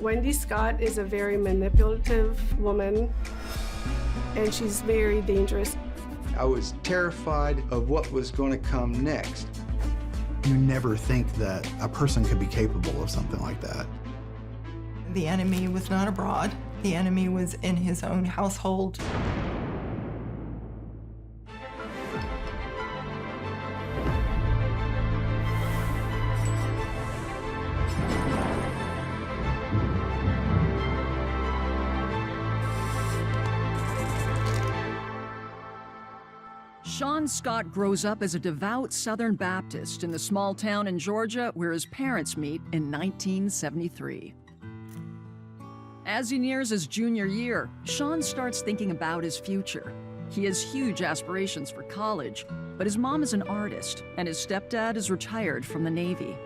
Wendi Scott is a very manipulative woman, and she's very dangerous. I was terrified of what was going to come next. You never think that a person could be capable of something like that. The enemy was not abroad. The enemy was in his own household. Sean Scott grows up as a devout Southern Baptist in the small town in Georgia where his parents meet in 1973. As he nears his junior year, Sean starts thinking about his future. He has huge aspirations for college, but his mom is an artist and his stepdad is retired from the Navy.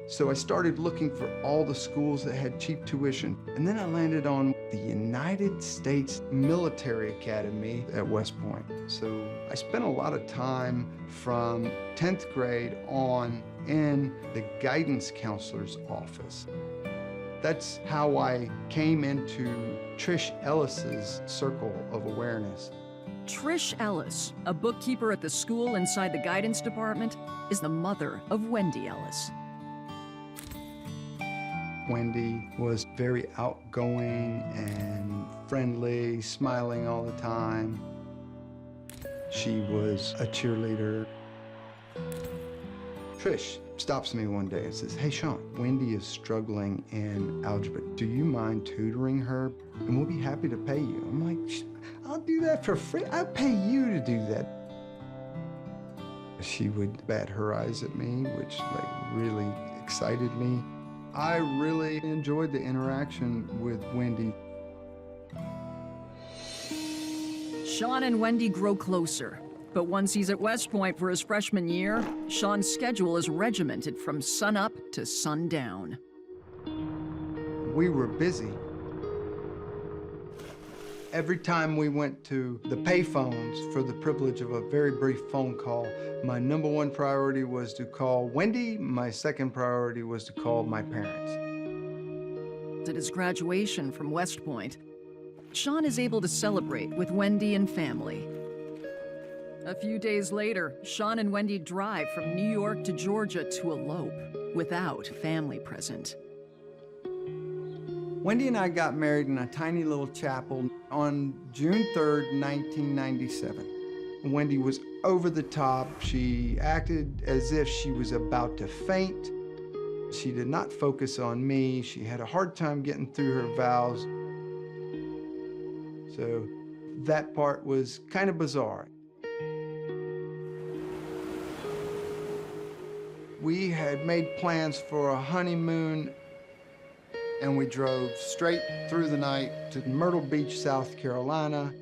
So I started looking for all the schools that had cheap tuition. And then I landed on the United States Military Academy at West Point. So I spent a lot of time from 10th grade on in the guidance counselor's office. That's how I came into Trish Ellis's circle of awareness. Trish Ellis, a bookkeeper at the school inside the guidance department, is the mother of Wendi Ellis. Wendi was very outgoing and friendly, smiling all the time. She was a cheerleader. Trish stops me one day and says, "Hey, Sean, Wendi is struggling in algebra. Do you mind tutoring her? And we'll be happy to pay you." I'm like, "I'll do that for free. I'll pay you to do that." She would bat her eyes at me, which really excited me. I really enjoyed the interaction with Wendi. Sean and Wendi grow closer, but once he's at West Point for his freshman year, Sean's schedule is regimented from sunup to sundown. We were busy. Every time we went to the payphones for the privilege of a very brief phone call, my number one priority was to call Wendi. My second priority was to call my parents. At his graduation from West Point, Sean is able to celebrate with Wendi and family. A few days later, Sean and Wendi drive from New York to Georgia to elope without family present. Wendi and I got married in a tiny little chapel on June 3rd, 1997. Wendi was over the top. She acted as if she was about to faint. She did not focus on me. She had a hard time getting through her vows. So that part was kind of bizarre. We had made plans for a honeymoon, and we drove straight through the night to Myrtle Beach, South Carolina.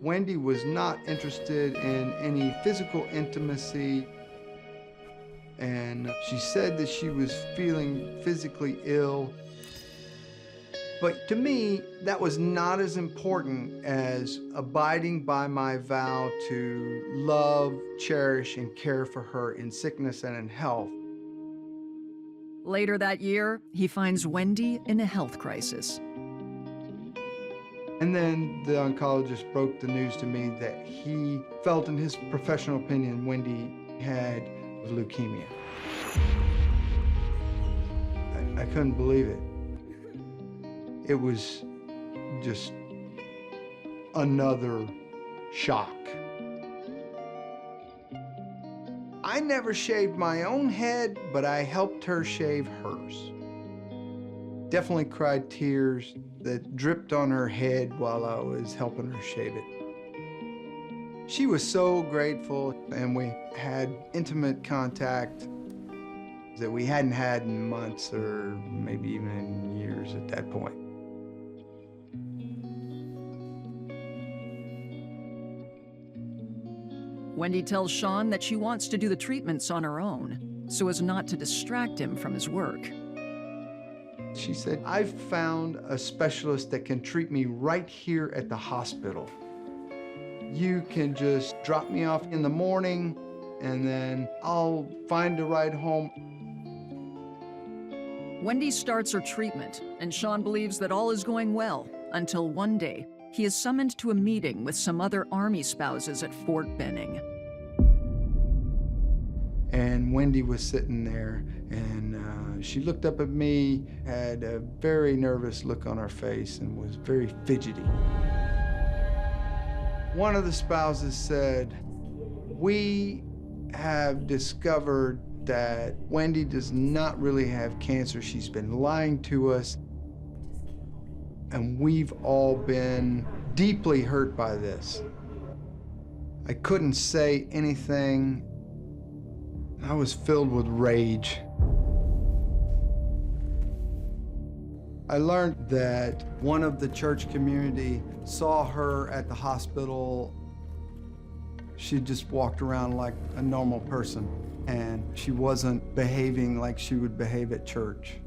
Wendi was not interested in any physical intimacy, and she said that she was feeling physically ill. But to me, that was not as important as abiding by my vow to love, cherish, and care for her in sickness and in health. Later that year, he finds Wendi in a health crisis. And then the oncologist broke the news to me that he felt, in his professional opinion, Wendi had leukemia. I couldn't believe it. It was just another shock. I never shaved my own head, but I helped her shave hers. Definitely cried tears that dripped on her head while I was helping her shave it. She was so grateful, and we had intimate contact that we hadn't had in months or maybe even in years at that point. Wendi tells Sean that she wants to do the treatments on her own so as not to distract him from his work. She said, "I've found a specialist that can treat me right here at the hospital. You can just drop me off in the morning, and then I'll find a ride home." Wendi starts her treatment, and Sean believes that all is going well, until one day, he is summoned to a meeting with some other Army spouses at Fort Benning. And Wendi was sitting there, and she looked up at me, had a very nervous look on her face, and was very fidgety. One of the spouses said, "We have discovered that Wendi does not really have cancer. She's been lying to us, and we've all been deeply hurt by this." I couldn't say anything. I was filled with rage. I learned that one of the church community saw her at the hospital. She just walked around like a normal person, and she wasn't behaving like she would behave at church,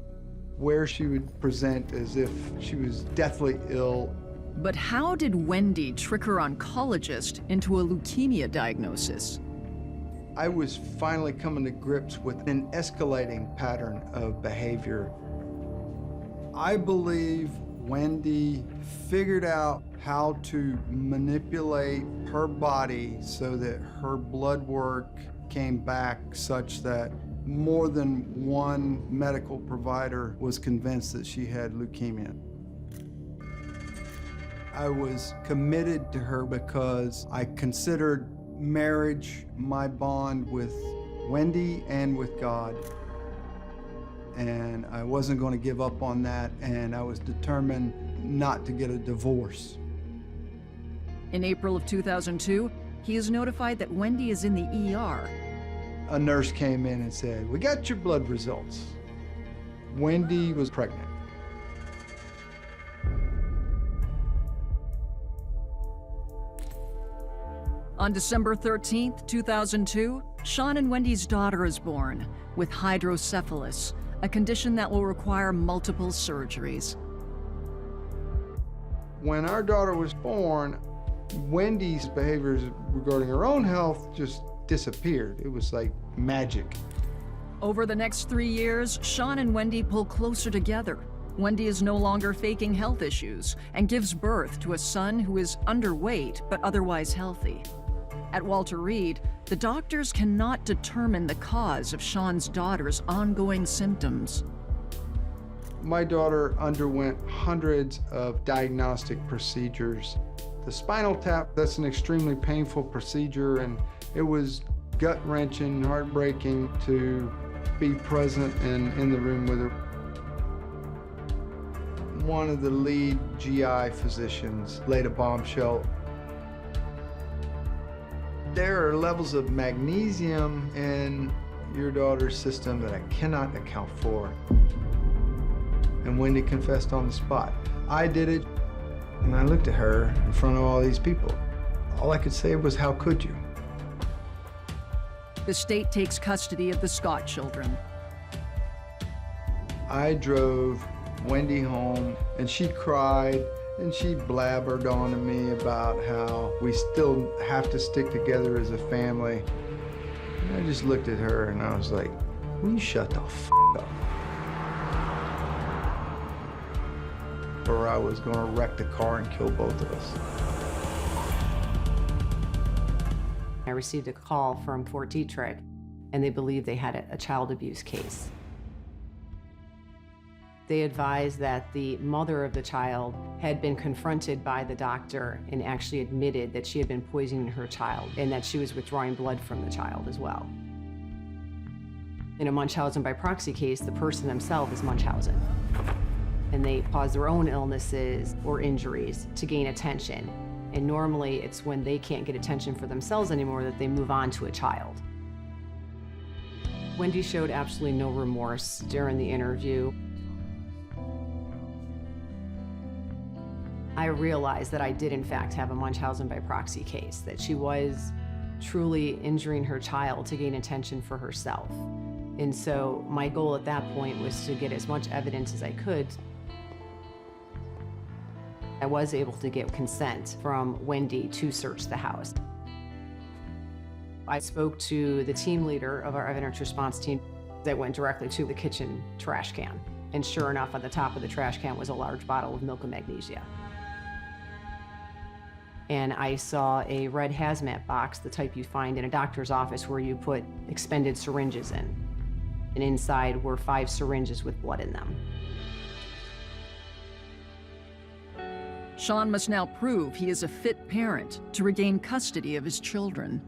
where she would present as if she was deathly ill. But how did Wendi trick her oncologist into a leukemia diagnosis? I was finally coming to grips with an escalating pattern of behavior. I believe Wendi figured out how to manipulate her body so that her blood work came back such that more than one medical provider was convinced that she had leukemia. I was committed to her because I considered marriage my bond with Wendi and with God. And I wasn't going to give up on that, and I was determined not to get a divorce. In April of 2002, he is notified that Wendi is in the ER. A nurse came in and said, "We got your blood results." Wendi was pregnant. On December 13th, 2002, Sean and Wendi's daughter is born with hydrocephalus, a condition that will require multiple surgeries. When our daughter was born, Wendi's behaviors regarding her own health just disappeared. It was like magic. Over the next 3 years, Sean and Wendi pull closer together. Wendi is no longer faking health issues and gives birth to a son who is underweight but otherwise healthy. At Walter Reed, the doctors cannot determine the cause of Sean's daughter's ongoing symptoms. My daughter underwent hundreds of diagnostic procedures. The spinal tap, that's an extremely painful procedure, and it was gut-wrenching, heartbreaking to be present and in the room with her. One of the lead GI physicians laid a bombshell. There are levels of magnesium in your daughter's system that I cannot account for. And Wendi confessed on the spot. I did it, and I looked at her in front of all these people. All I could say was, "How could you?" The state takes custody of the Scott children. I drove Wendi home, and she cried, and she blabbered on to me about how we still have to stick together as a family. And I just looked at her, and I was like, "Will you shut the f*** up?" Or I was gonna wreck the car and kill both of us. I received a call from Fort Detrick, and they believed they had a child abuse case. They advised that the mother of the child had been confronted by the doctor and actually admitted that she had been poisoning her child and that she was withdrawing blood from the child as well. In a Munchausen by proxy case, the person themselves is Munchausen, and they cause their own illnesses or injuries to gain attention. And normally it's when they can't get attention for themselves anymore that they move on to a child. Wendi showed absolutely no remorse during the interview. I realized that I did in fact have a Munchausen by proxy case, that she was truly injuring her child to gain attention for herself. And so my goal at that point was to get as much evidence as I could. I was able to get consent from Wendi to search the house. I spoke to the team leader of our evidence response team that went directly to the kitchen trash can. And sure enough, on the top of the trash can was a large bottle of milk and magnesia. And I saw a red hazmat box, the type you find in a doctor's office where you put expended syringes in. And inside were 5 syringes with blood in them. Sean must now prove he is a fit parent to regain custody of his children.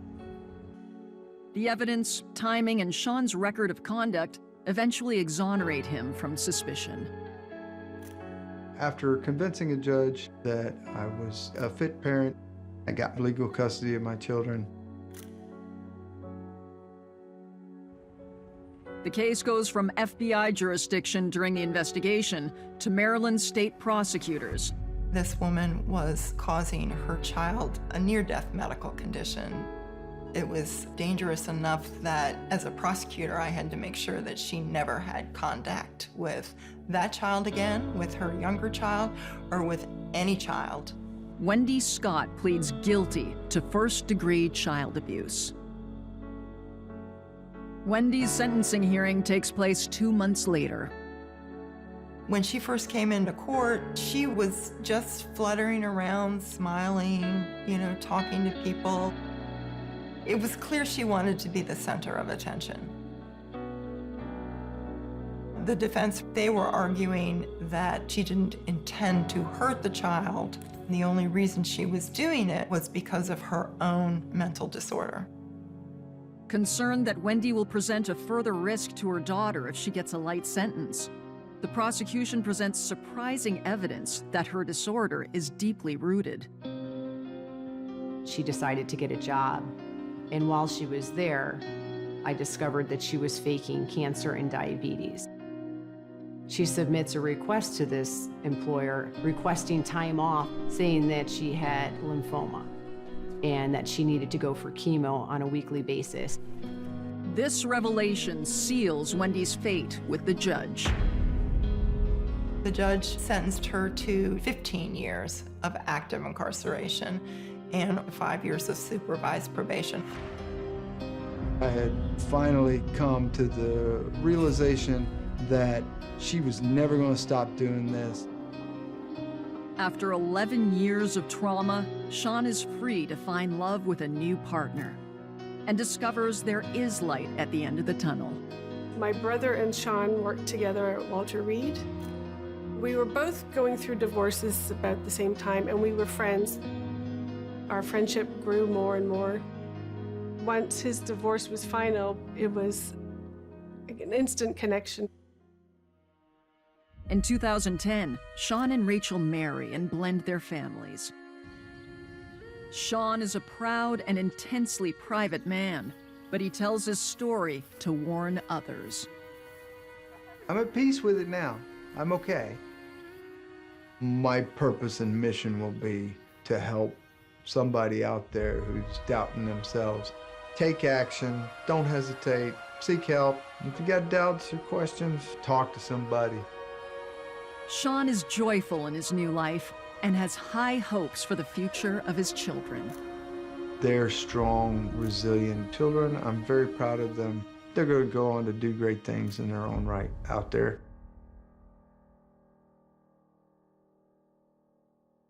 The evidence, timing, and Sean's record of conduct eventually exonerate him from suspicion. After convincing a judge that I was a fit parent, I got legal custody of my children. The case goes from FBI jurisdiction during the investigation to Maryland state prosecutors. This woman was causing her child a near-death medical condition. It was dangerous enough that as a prosecutor, I had to make sure that she never had contact with that child again, with her younger child, or with any child. Wendi Scott pleads guilty to first-degree child abuse. Wendy's sentencing hearing takes place 2 months later. When she first came into court, she was just fluttering around, smiling, talking to people. It was clear she wanted to be the center of attention. The defense, they were arguing that she didn't intend to hurt the child. The only reason she was doing it was because of her own mental disorder. Concerned that Wendi will present a further risk to her daughter if she gets a light sentence, the prosecution presents surprising evidence that her disorder is deeply rooted. She decided to get a job. And while she was there, I discovered that she was faking cancer and diabetes. She submits a request to this employer requesting time off, saying that she had lymphoma and that she needed to go for chemo on a weekly basis. This revelation seals Wendy's fate with the judge. The judge sentenced her to 15 years of active incarceration and 5 years of supervised probation. I had finally come to the realization that she was never going to stop doing this. After 11 years of trauma, Sean is free to find love with a new partner and discovers there is light at the end of the tunnel. My brother and Sean worked together at Walter Reed. We were both going through divorces about the same time, and we were friends. Our friendship grew more and more. Once his divorce was final, it was an instant connection. In 2010, Sean and Rachel marry and blend their families. Sean is a proud and intensely private man, but he tells his story to warn others. I'm at peace with it now. I'm okay. My purpose and mission will be to help somebody out there who's doubting themselves. Take action, don't hesitate, seek help. If you got doubts or questions, talk to somebody. Sean is joyful in his new life and has high hopes for the future of his children. They're strong, resilient children. I'm very proud of them. They're going to go on to do great things in their own right out there.